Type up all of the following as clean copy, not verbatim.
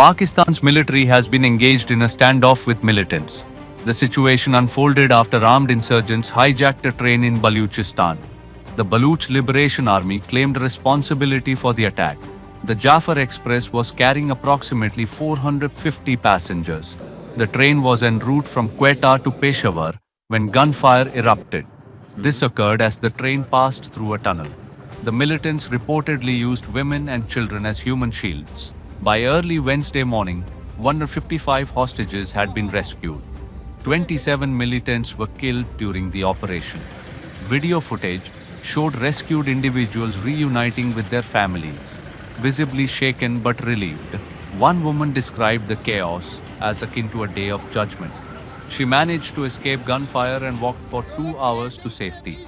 Pakistan's military has been engaged in a standoff with militants. The situation unfolded after armed insurgents hijacked a train in Baluchistan. The Baluch Liberation Army claimed responsibility for the attack. The Jafar Express was carrying approximately 450 passengers. The train was en route from Quetta to Peshawar when gunfire erupted. This occurred as the train passed through a tunnel. The militants reportedly used women and children as human shields. By early Wednesday morning, 155 hostages had been rescued. 27 militants were killed during the operation. Video footage showed rescued individuals reuniting with their families, visibly shaken but relieved. One woman described the chaos as akin to a day of judgment. She managed to escape gunfire and walked for 2 hours to safety.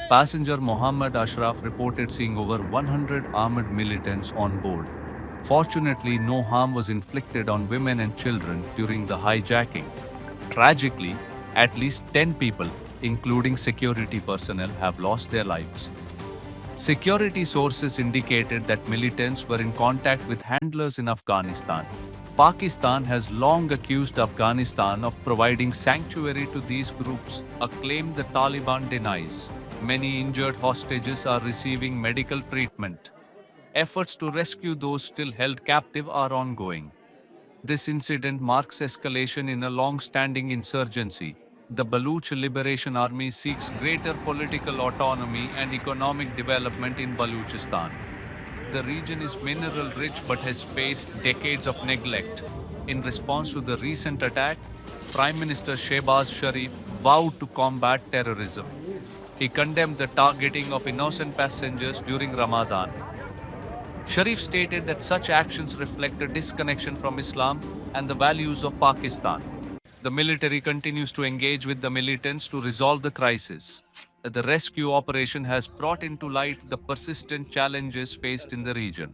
Passenger Mohammad Ashraf reported seeing over 100 armed militants on board. Fortunately, no harm was inflicted on women and children during the hijacking. Tragically, at least 10 people, including security personnel, have lost their lives. Security sources indicated that militants were in contact with handlers in Afghanistan. Pakistan has long accused Afghanistan of providing sanctuary to these groups, a claim the Taliban denies. Many injured hostages are receiving medical treatment. Efforts to rescue those still held captive are ongoing. This incident marks escalation in a long-standing insurgency. The Baluch Liberation Army seeks greater political autonomy and economic development in Baluchistan. The region is mineral-rich but has faced decades of neglect. In response to the recent attack, Prime Minister Shehbaz Sharif vowed to combat terrorism. He condemned the targeting of innocent passengers during Ramadan. Sharif stated that such actions reflect a disconnection from Islam and the values of Pakistan. The military continues to engage with the militants to resolve the crisis. The rescue operation has brought into light the persistent challenges faced in the region.